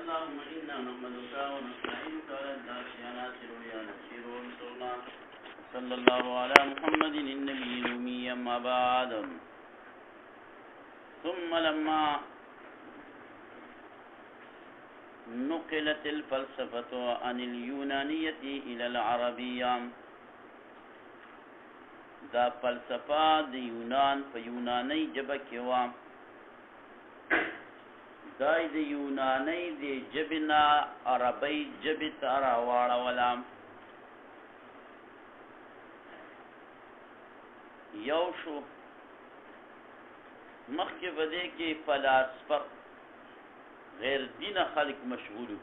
اللهم إنا نحمدك ونستعينك على الناس عناصر يا نسير ونصرنا صلى الله على محمد النبي الأمي أما بعد ثم لما نقلت الفلسفة عن اليونانية إلى العربية دا فلسفه د یونان په یونانی ژبه کې و دا د یونانی د ژبنا عربی ژبې ته راواړوله یو شو مخکې په دې کې فلاسفه غیر دینه خلق مشغولو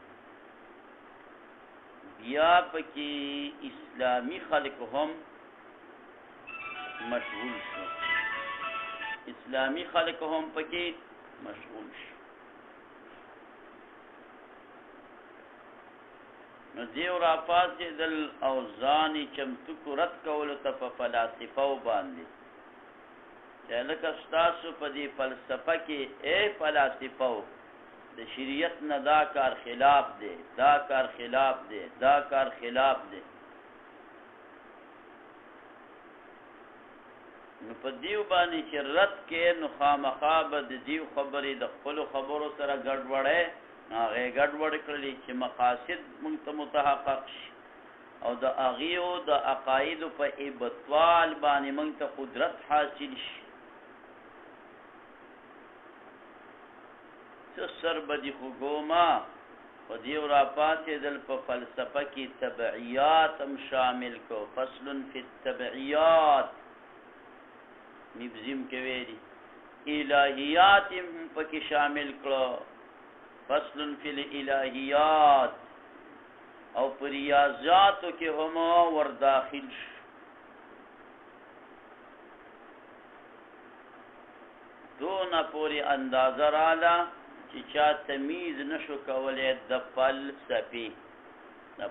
بیا پکې اسلامی خلق هم مشغول شو اسلامی خلق هم پکې مشغول شو نو دیو را پاسې دل اوزان چمتو کو رد کول ته په فلسفه باندې چې لکه تاسو په دې فلسفه کې اے فلسفه د شریعت نه دا کار خلاف دی دا کار خلاف دی دا کار خلاف دی نو په دیو باندې چې رد کې نو خامخا به د دیو خبرې د خپل خبرو سره ګډوډه هغه ګډوډ کړلې چې مقاصد موږ ته متحقق شي او د اغیو د عقاید په ابطال باندې موږ ته قدرت حاصل شي څه سر بدی خو ګوما په دیو را پاتې دل په فلسفه کې تبعیات هم شامل کو فصل فی التبعیات نبزیم کې ویلي الہیات هم پکې شامل کړو فصل فی الالہیات او پر ریاضیاتو کې هم ور داخل شو دون پوری اندازه رااله چې چا تمیز نشو کولای د فلسفي د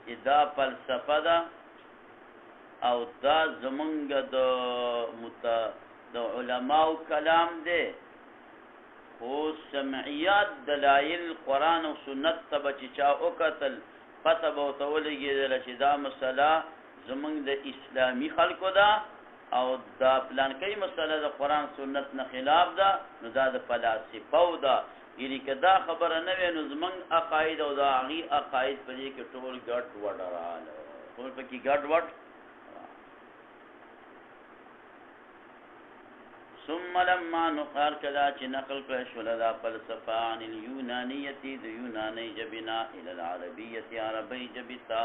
چې دا فلسفه ده او دا زمونږ د علماو کلام دی خو سمعیات دلایل قرآن او سنت ته به چې چا وکتل پته به ورته ولګېدله چې دا مسله زمونږ د اسلامي خلکو ده او دا پلانکۍ مسله د قرآن سنت نه خلاف ده نو دا د فلاسفو ده یعنې که دا خبره نه وی نو زمونږ عقاید او د هغې عقاید په دې کې ټول ګډوډ راغله ټول پکې ګډوډ ثم لما نقال کدا چې نقل کړ شول دا فلسفه عن اليونانيه د یونانی جبنا الى العربيه عربی جبتا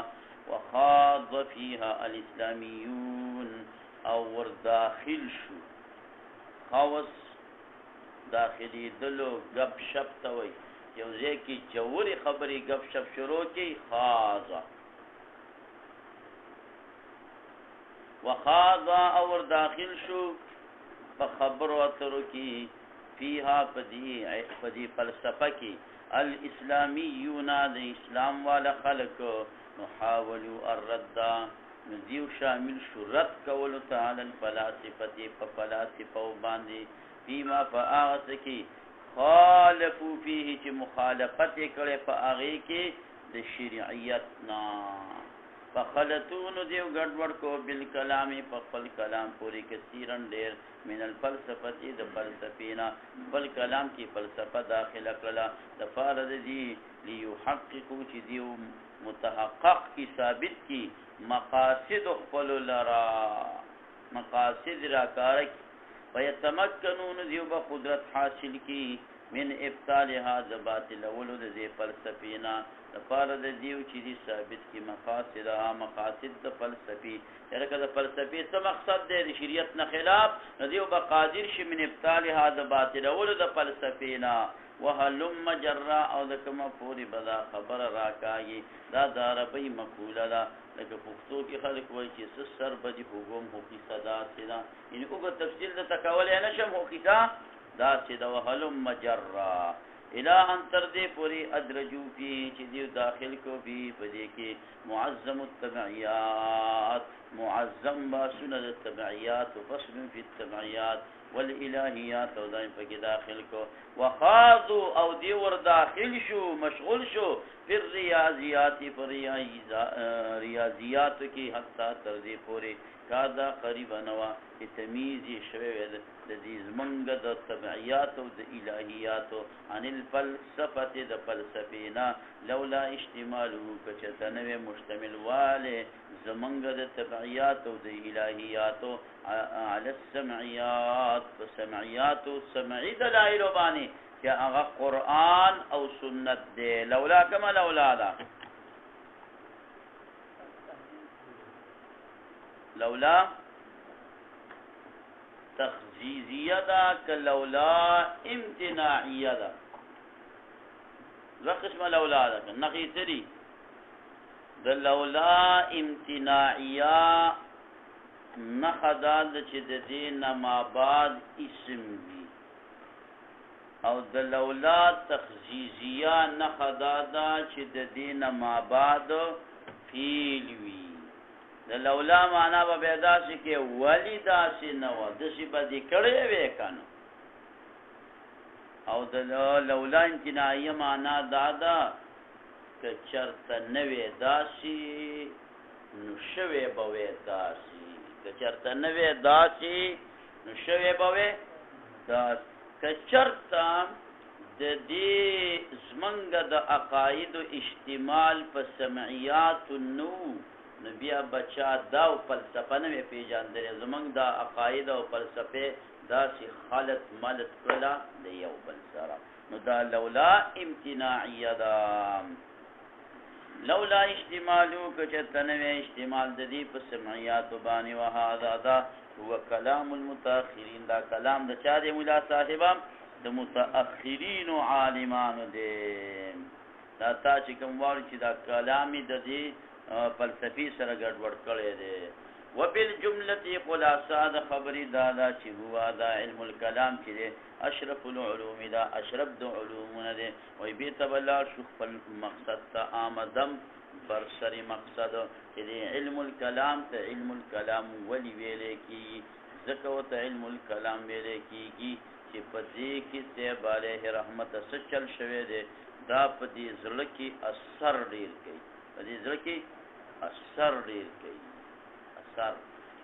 وخاض فيها الاسلاميون او ور داخل شو خاص داخلي دلو غب شپ توي یو ځکه جوړي خبري غب شپ شروع کی خاض وخاض اور داخل شو فخبر اترو کی فیها پدی فلسفه کی الاسلامیون د اسلام والا خلق نحاولوا الرد ندیو شامل شو رد کولو تعالی الفلاسفه ففلاسفه باندې فيما فاغت کی خالفوا فيه چې مخالفت کړي په هغه کې د شریعت نا فخلطون دیو ګډوډ کو بالکلام په خپل کلام پوری کثیرن ډیر من الفلسفه د فلسفینا بل کلام کې فلسفه داخله کړه د فارد دی ليحققوا چې دیو متحقق کی ثابت کی مقاصد خپل لرا مقاصد را کارک ويتمكنون دیو به قدرت حاصل کی من ابطال هذا باطل ولود ذی فلسفینا لپاره د دیو چې دی ثابت کی مقاصد د فلسفي لکه د فلسفي څه مقصد دی د شریعت نه خلاف دیو به قادر شي من ابطال هذا باطل ولود فلسفینا وهلم جرا او د کومه پوری بدا خبر راکاږي دا د عربی مقوله ده لکه پښتو کې خلک وایي چې سر بدی حکم هو کی صدا سینا یعنی کومه تفصیل د تکول نه شم هو کی دا چې د وهلم جرا الى ان تر دې پوری ادرجو فی چې دیو داخل کو فی پدې کې معظم التبعیات معظم با سنن التبعیات وفصل فی التبعیات والالهیات او دای پکې داخل کو وخاضوا او دی ور داخل شو مشغول شو فی الریاضیات ریاضیات کی حتی تر دې پوری کادا قریبا نوا تمیز شوی د دې زمنګ د تبعیات او د الهیات عن الفلسفه د فلسفینا لولا اشتماله کچتنوی مشتمل والے زمنګ د تبعیات او د الهیات على السمعيات فسمعيات سمعي دلائل باندې چې هغه قران او سنت دی لولا کما لولا دا لولا تخزیزیه دا کلولا امتناعیه دا قسم لولا دا نقی تری د لولا امتناعیه نخداد چې د دې ما بعد اسم وي او د لولا تخزیزیه نخداد چې د دې ما بعد فعل وي د لولا معنا به پیدا شي کې ولی داسې نه و د شي په دې کړې وې کنه او د لولا امتناعیه معنا دادا که چرته نه وې داسې نو شوي به وې داسې که چرته نه وې داسې نو شوي به وې داسې که چرته د دې زمنګ د عقاید اجتمال په سمعیات نو بیا بچا دا او فلسفه نه پیژاندل زمنګ دا عقاید او فلسفه دا سی خالت مالت کړه د یو بل سره نو دا لولا امتناعیه دا لولا اجتمالو کچتنوی اجتمال د دې په سمعیات باندې وهذا دا هو کلام المتأخرین دا کلام د چا دی مولا صاحب د متأخرین عالمان دی دا تا چې کوم وایي چې دا کلام د دې فلسفی سره ګډوډ کړي دي وبالجمله خلاصه د خبرې دا چې هو دا علم الكلام چې اشرف العلوم دا اشرف د علومونه دي وي به تبلا شو خپل مقصد ته آمدم برسری مقصد چې علم الكلام ته علم الكلام ولي ویلې کی ذکر ته علم الكلام ویلې کیږي چې په دې کې ته علیه رحمت سچل شوی دی دا په دې زړه کې اثر ډیر کوي په دې ځکه کې اثر ډیر کوي اثر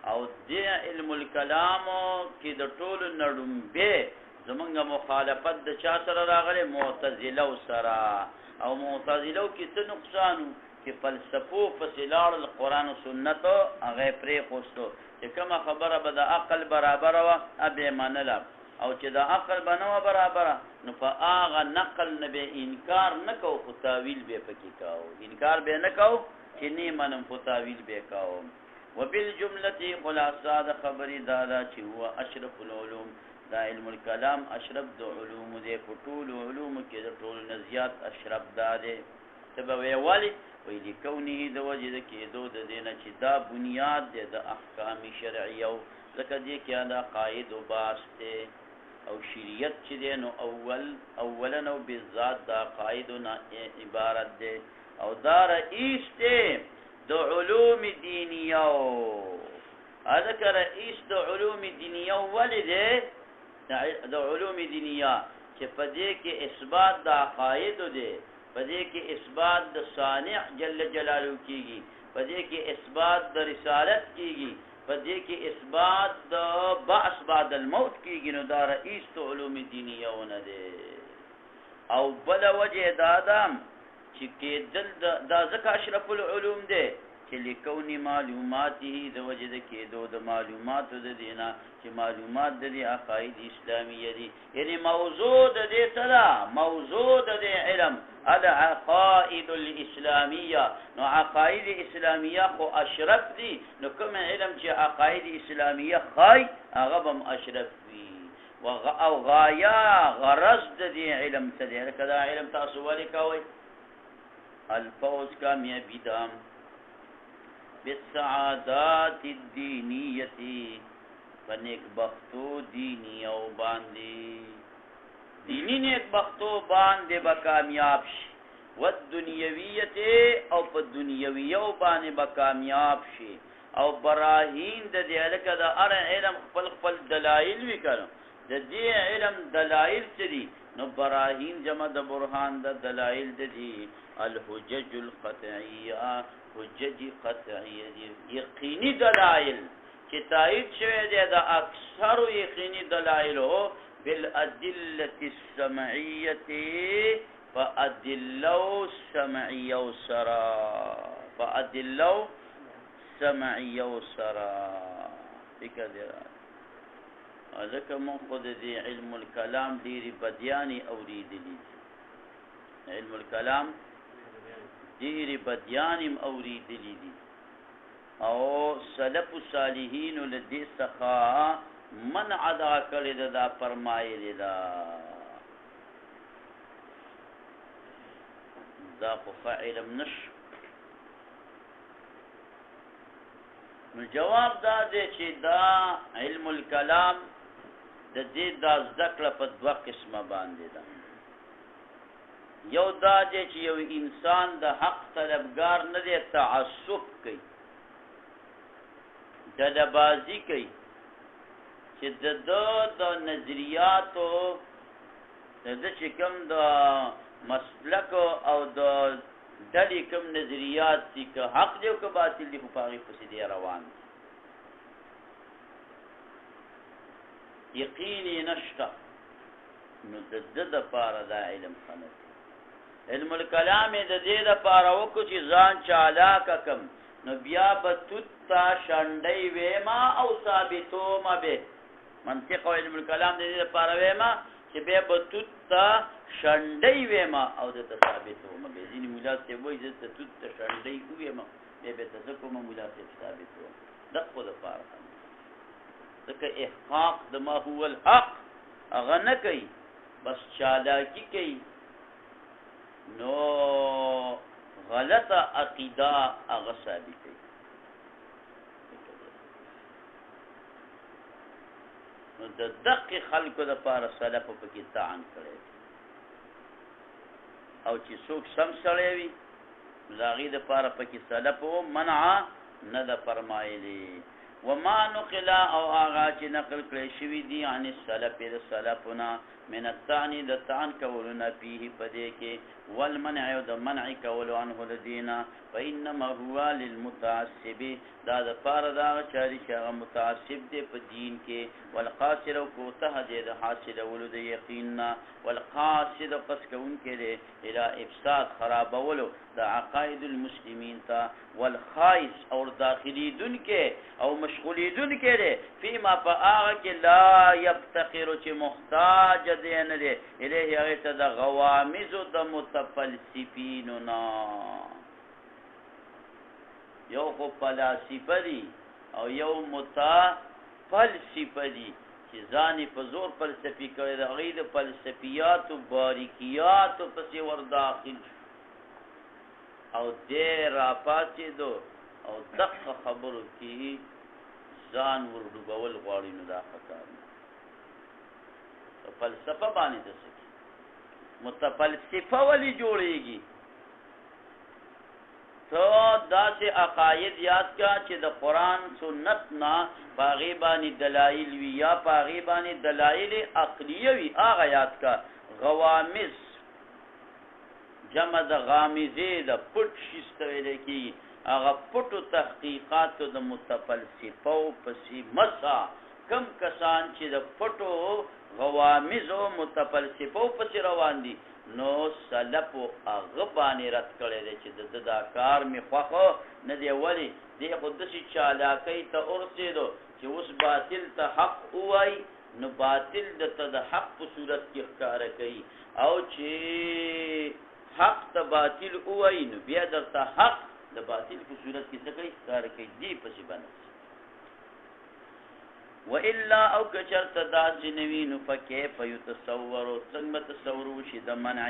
او دې علم الکلام کې د ټولو نړمبه زمونږ مخالفت د چا سره راغلي معتزله سره او معتزله کې څه نقصان کې فلسفو فسلال القرآن و سنت هغه پرې خوستو چې کومه خبره به د عقل برابر و ابه منله او چې د عقل بنو برابر نو په هغه نقل نه به انکار نکو خو تاویل به پکې کاو انکار به نکو چې نه منم خو تاویل به کاو وبالجمله خلاصه د خبرې دا چې هو اشرف العلوم دا علم الكلام اشرف د علوم دې په ټول علوم کې د ټول نزيات اشرف ده تبه ویوالي وې دي کونه د وجه د کېدو د دینه چې دا بنیاد ده د احکام شرعیه ځکه دې کې دا قاعده او باسته او شریعت چې دی نو اولا نو بالذات دا قاعده عبارت ده او دا رئیس ده د علوم دینیه ذکر رئیس د علوم دینیه ولده د علوم دینیه چې په دې کې اثبات د عقاید ده په دې کې اثبات د صانع جل جلاله کیږي په دې کې اثبات د رسالت کیږي په دې کې اثبات د بعث بعد الموت کیږي نو دا رئیس د علوم دینیه ونه ده او بل وجه دا دام چې کې دل دا ذکر اشرف العلوم ده چې لکونی معلوماته د وجه د کېدو د معلومات د دینه چې معلومات د عقاید اسلامیه دي یعنی موضوع د دې سره موضوع د علم العقائد الاسلامیه نو عقاید اسلامیه خو اشرف دي نو کوم علم چې عقاید اسلامیه خای هغه هم اشرف وي او غایا غرض د دې علم څه دی کدا علم تاسو ولي کوي الفوز کامیابی دام بالسعادات الدینیه فنیک بختو دینی او باندې دینی نیک بختو باندې با کامیاب شي والدنیویه او په دنیویو باندې با کامیاب شي او براهین د دې الکه د ار علم خپل دلایل وکړو د دې علم دلائل څه دي نو براهین جمع د برهان د دلائل د دي الحجج القطعیه حجج قطعیه دي یقیني دلائل چې تایید شوی دی د اکثر یقیني دلائلو بالادله السمعيه فادلو سمعيه سرا فادلو سمعيه سرا فکر ځکه مون خود دې علم الکلام ډېری بدیانی اوریدلی علم الکلام ډېری بدیانی اوریدلی دي او سلف صالحین لدې څخه من عدا کړی دا فرمایلی دا خو علم نش نو جواب دا دی چې دا علم الکلام د دې دا ذکر په دوه قسمه باندې ده یو دا دی چې یو انسان د حق طلبګار نه دی تعصب کوي دلبازي کوي چې د نظریاتو د چې کوم د مسلک او د دلی کوم نظریات دي که حق دی او که باطل دی خو پاغي پسې دی روان یقیني نشته نو د پاره دا علم خنت علم الکلام د دې د پاره وکړو چې ځان چالاک کم نو بیا به توتا شانډي وېما او ثابتو ما به منطق او علم الکلام د دې د پاره وېما چې به توتا شانډي وېما او د ثابتو ما به ځینې مولات ته وایي چې توتا شانډي وېما به تاسو کوم مولات ثابتو دغه د پاره ځکه احقاق د ما هو الحق هغه نه کوي بس چالاکی کوي نو غلطه عقیده هغه ثابتوي نو د دقیق خلکو لپاره سلف په کې تعان کړي او چې څوک سم سړی وي لاغي د لپاره په کې سلف منع نه ده فرمایلي وما نقل او آغا چې نقل کړی شوی دی عن السلف د سلفنا من الثاني د تعن کولنا فيه پدې کې والمنع او د منع کول عنه لدينا فانما هو للمتعصب دا د پاره دا چاري چې هغه متعصب دی په دین کې والقاصر او کوته دې د حاصل ولود یقینا والقاصد پس کون کې دې الى افساد خرابولو د عقاید المسلمین تا والخائس او داخلي دن کې او مشغولي دن کې دې فيما فاغه کې لا يفتقر چې محتاج دې نه دې الیه هغه ته د غوامز د متفلسفیننا یو خو فلسفه دي او یو متفلسفه دي چې ځانې په زور فلسفي کوي د هغې د فلسفیاتو باریکیاتو پسې ور داخل او دې راپاڅېدو او دغه خبرو کې ځان ور ډوبول غواړي نو دا خطا ده فلسفه باندې د څه متفلسفه ولې جوړېږي تو داسې عقاید یاد کا چې د قرآن سنت نه پاغي باندې دلایل وی یا پاغي باندې دلایل عقلیه وی هغه یاد کا غوامز جمع د غامزه د پټ شسته ویل کی هغه پټو تحقیقات د متفلسفه او پسې مسا کم کسان چې د پټو غوامز او متفلسفه او پسې روان دي نو سلف او غبانی رد کړي دي چې د کار می خوخه نه دی ولی دی خود شي چالاکی ته ورسېدو چې اوس باطل ته حق وای نو باطل د حق په صورت کې ښکار کوي او چې حق ته باطل وای نو بیا درته حق د باطل په صورت کې څه کوي ښکار کوي دی پسې باندې والا او کچرت داس نوینو فکیف یتصور څنګه تصور وشي د منع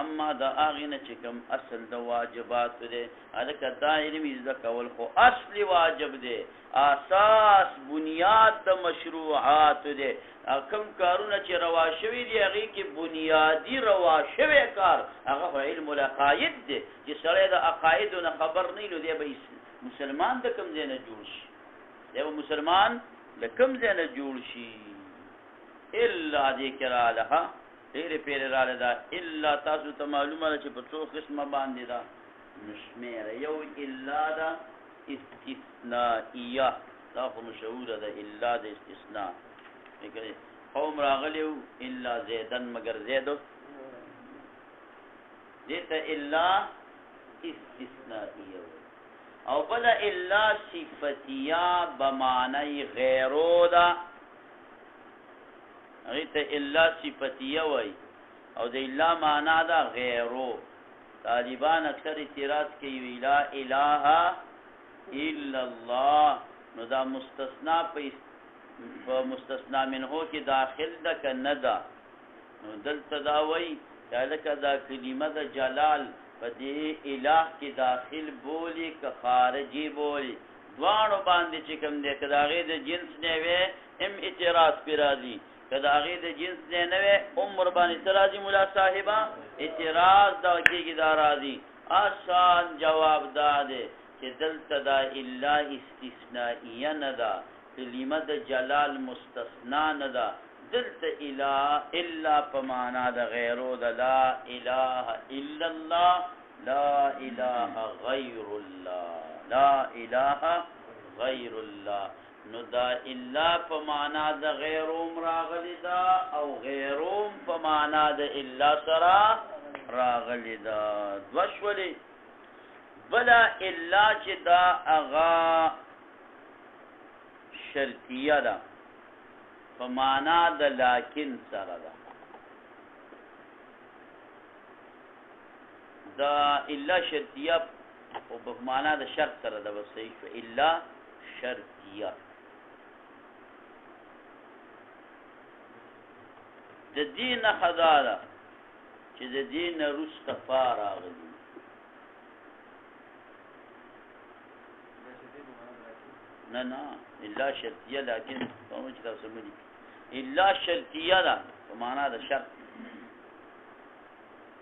اما د اغنه چې کوم اصل د واجبات دي الکه دایره مزه کول خو اصلي واجب دي اساس بنیاد د مشروعات دي کوم کارونه چې روا شوی دي هغه کې بنیادی روا شوی کار هغه علم العقاید دي چې سره د عقاید نه خبر نه لودي به مسلمان د کوم ځای نه جوړ شي دی مسلمان لکم ځای نه جوړ شي الا ذکر لها ډېر پیر را ده الا تاسو ته معلومه ده چې په څو قسمه باندې ده نشمیر یو الا ده استثنائیه دا خو مشهوره ده الا د استثناء قوم راغلیو الا زیدن مگر زیدو دیتا الا استثنائیه او بلا الا صفتیه بمعنی غیرو ده اغیتا الا صفتیه وی او د الا معنا ده غیرو طالبان اکثر اعتراض کوي لا اله الا الله نو دا مستثنا په مستثنا منه کې داخل ده که نه ده نو دلته دا وایي چې لکه دا کلمه د جلال په دې اله کې داخل بولی که خارجي بولی دواړو باندې چې کوم دی که د هغې د جنس نه وی هم اعتراض پرې راځي که د هغې د جنس نه وی عمر باندې څه راځي ملا صاحبه اعتراض دا کېږي دا راځي آسان جواب دا دی چې دلته دا الا استثنائیه نه ده کلمه د جلال مستثنا نه ده دلته الا په معنا د غیرو د لا اله الا الله لا اله غیر الله لا اله غیر الله نو دا الا په معنا د غیروم راغلی دا او غیروم په معنا د الا سره راغلی دا دوشولی بلا الا چې دا اغا شرطیه ده په معنا د لکن سره ده دا الا شرطیه او په معنا د شرط سره ده بس صحیح شو الا شرطیه د دین خداله چې د دین رستفا راغلی نه الا شرطیه لیکن کوم چې تاسو ملي الا شرطیه ده په معنا د شرط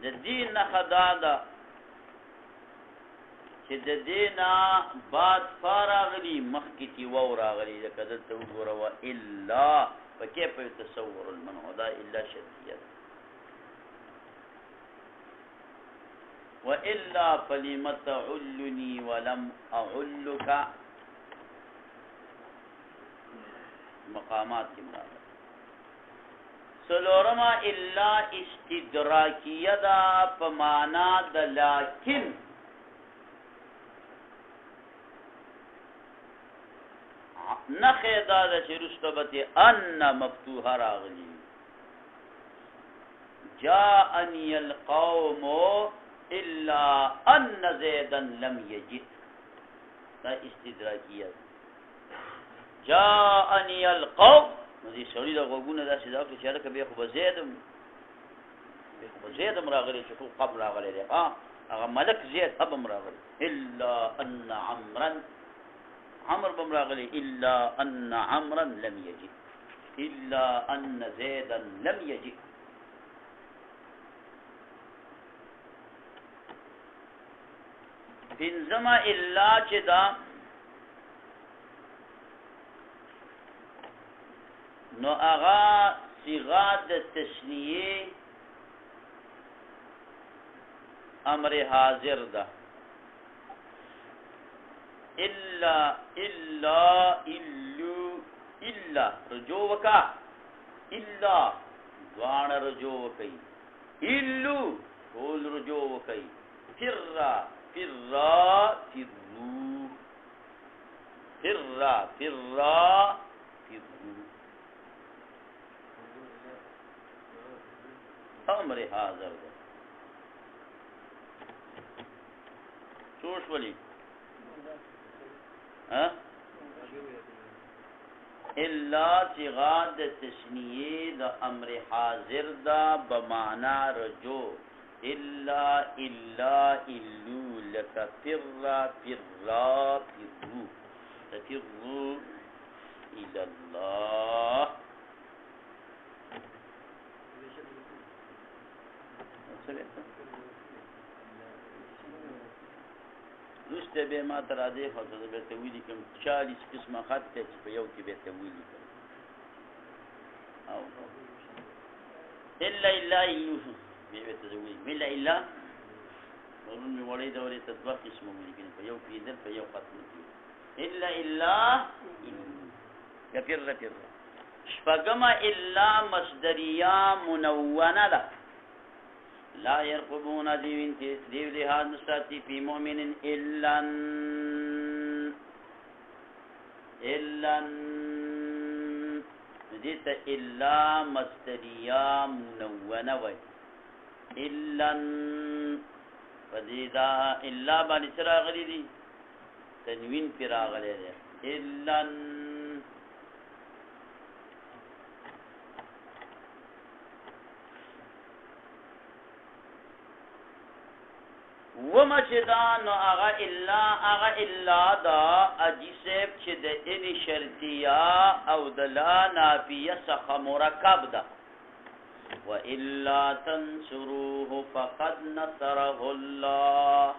د دین نه خدا ده چې د دینا بعد فارغلی مخکې تی و راغلی د کدل ته وګوره وا الا فكيف يتصور المنع ده الا شرطیه والا فلمت علني ولم اعلك مقامات کی مراد سلورما الا استدراکیه دا په معنا د لکن نخی دا دا چه رستبتی ان مفتوحه راغلی جاءنی القوم الا ان زیدا لم یجد دا استدراکیه جاءنی القوم نزی سوری دا غوگونه دا سیدا که چیاره که بے خوب زیدم راغلی چه خوب قبل راغلی دی اغا ملک زید ابم راغلی الا ان عمر بم راغلی الا ان عمرا لم یجد الا ان زیدا لم یجد پنزما الا چه دا نو اغا صیغه د تشنیه امر حاضر ده الا رجوع وکا الا دوان رجوع وکي الو ټول رجوع وکي فرا امر حاضر ده سوش ولی الا صيغه د تشنیه د امر حاضر دا بمعنى رجوع الا الو لك فروا تفروا الى الله روسته به ما تر اده خاطر به تویلی کوم 40 قسمه خط ته په یو کې به تویلی او الا الا يوسف به تزوي ملا الا ورن می وړي دا ورې تطبیق اسمه ملګری په یو پیدل په یو ختم الا غفر شپږم الا مصدریه منونه ده لا يرقبون دیو لحاظ نساتی فی مؤمن الا دیتا الا مصدریه منونه وی الا فدیدا الا بانی سرا غلی دی تنوین پر آغلی دی الا وما چې دا نو هغه الا دا اجسب چې د ان شرطیه او د لا نافیه څخه مرکب ده والا تنصروه فقد نصره الله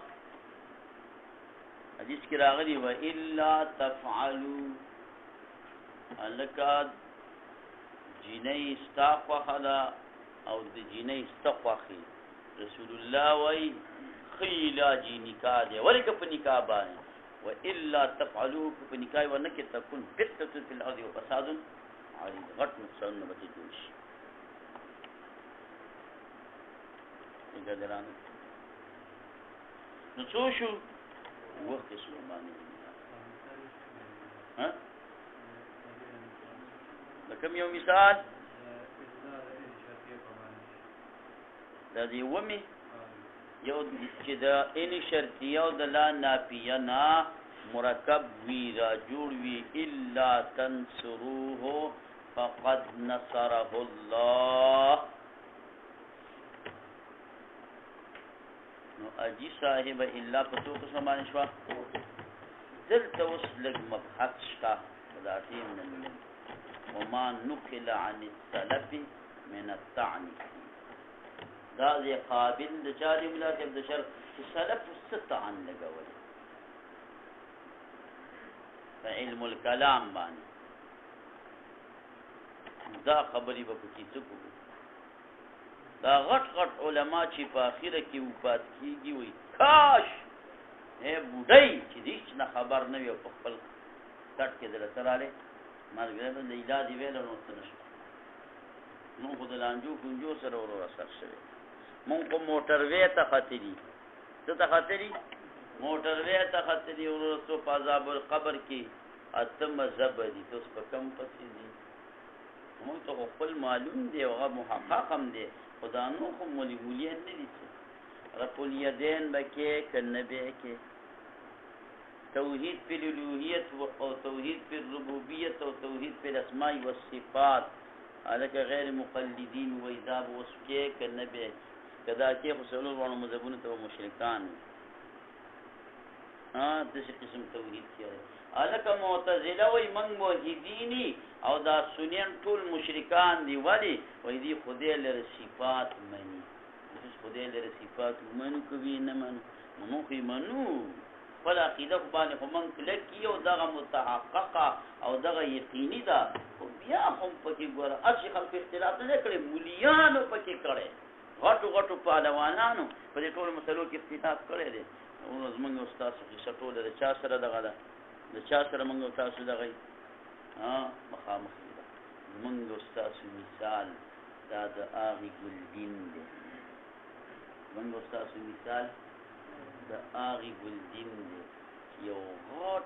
حدیث کې راغلی والا تفعلوا الکاد جنې استغفر او د جنې استغفر رسول الله وای خیلا جی نکاح دے ولک په نکاح باندې و الا تفعلوا په نکاح ونه کې تكون فتنه فی الارض وفساد عريض غټ نقصان نه بچی جوړ شي څنګه درانه نو څو شو وخت شو باندې ها لکم یو مثال دا دی ومه یو چې د ان شرطیه او د لا نافیه نا مرکب وی را جوړ وی الا تنصروه فقد نصره الله نو اجي صاحب الا پتو کو سمانه شوا دلته اوس لګ مبحث شتا ذاتي من وما نقل عن السلف من الطعن دا زی قابل د چاري ملاقب د شر سلف ستعن لګول فعلم الكلام باندې دا خبري به پکې څه کوو دا غټ علما چې په اخره کې وفات کیږي وي کاش اے بډای چې دې نه خبر نه وي په خپل کټ کې درتراله مرګره د علاج ویل نو څه نشي نو خو د لانجو کنجو سره ورور اثر شوی مونږ په موټر وې ته خاطري ته ته خاطري موټر وې ته خاطري ورسو په عذاب القبر کې اتم زبدي توس په کم پسې دي مونږ ته خپل معلوم دی او محقق هم دی خدا نو خو مولي نه دي رب الیدین بکې کنه به کې توحید فی الالوهیت او توحید فی الربوبیت او توحید فی الاسماء والصفات الک غیر مقلدین و اذا وسکه کنه به کدا کې خصوصا ورونو مذهبونو ته مشرکان د څه قسم توحید کړي الک معتزله وای من موحدینی او دا سنین ټول مشرکان دی ولی وای دی خدای لري صفات منی خدای لري صفات منو کوي نه منو خو منو ولا عقیده باندې هم کله کیو دغه متحققه او دغه یقیني ده خو بیا هم پکې ګوره اصلي خلک اختلاف نه کړي مولیانو پکې کړي غټو پهلوانانو په دې ټول مسلو کې اختلاف کړي دي او زمونږ استاد څه ټول د چا سره دغه ده د چا سره موږ تاسو دغه مخامخ ده زمونږ استاد مثال دا د اغي ګلدین دی زمونږ استاد مثال د اغي ګلدین دی یو غټ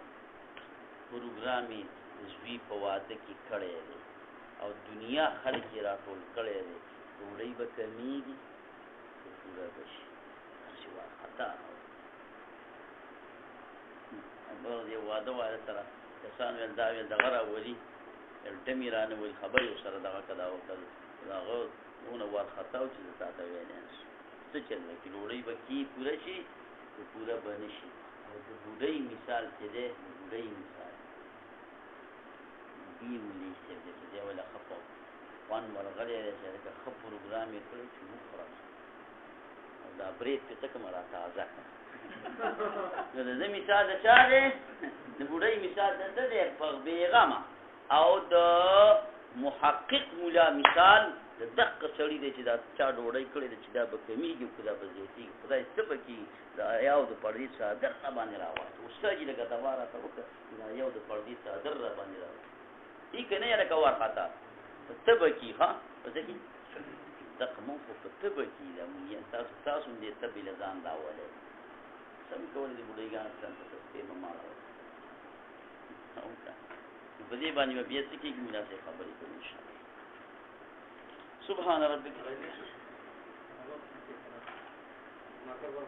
پروګرامي زوی په واده کې کړی دی او دنیا خلک راټول کړی دی ډوډۍ به کمیږي پوره بشي هسې خطا بل دی واده سره کسان ویل دا ویل دغه راولي ټمې رانه ویل خبرې ورسره دغه کدا وکړل هغه دونه وارخطا و چې تا ته ویلی نه شي څه چل دی چې ډوډۍ به کې پوره شي پوره به نه شي او د ډوډۍ مثال چې دی د ډوډۍ مثال دې ملي صاحب دی چې دی ویله ښه په خوند ورغلی دی چې لکه ښه پروګرام یې کړی چې وخوره او دا برید پې څه کومه راتازه کړه نو د ده مثال د چا دی د بوډۍ مثال د ده دی په بېغمه او د محقق مولا مثال دقه سړی دی چې دا چا ډوډۍ کړې ده چې دا به کمیږي که دا به زیاتېږي خدای څه به کړي دا یو د پردي څادر را باندې راوړي استاد یې لکه دوا راته وکړه دا یو د پردي څادر را باندې راوړي ای که نه یې لکه وارخطا څه به کړي ښه په څه کړي دقه مونږ خو په څه به کړي دا مونږ تاسو هم دې تبې له ځان راولئ سم کولی دي بوډۍ ځان ته تسپې به ما راوړي په دې باندې به بیا څه کېږي مناسب خبرې کوو انشاءالله سبحان ربك ما كبر